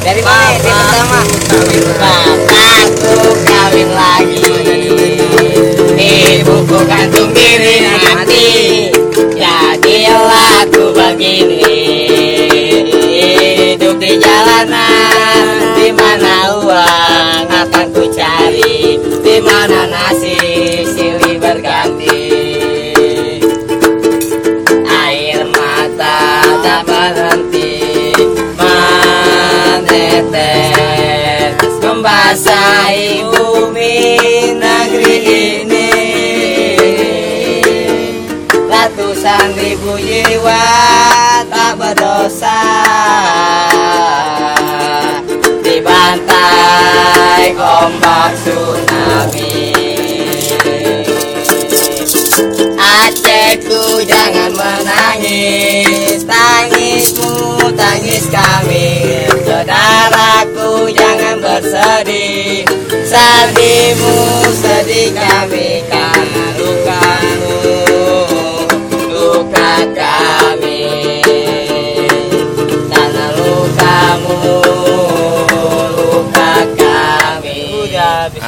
Dari mana yang pertama? Bapakku kawin lagi, ibuku gantung diri mati, jadilah aku begini. Hidup di jalanan, di mana uang akan ku cari, di mana nasib silih berganti. Air mata tak berhenti menetes, membasahi bumi negeri ini. Ratusan ribu jiwa tak berdosa dibantai ombak tsunami. Acehku jangan menangis, tangismu tangis kami. Saudaraku jangan bersedih, sedihmu sedih kami. Karena lukamu luka kami, karena lukamu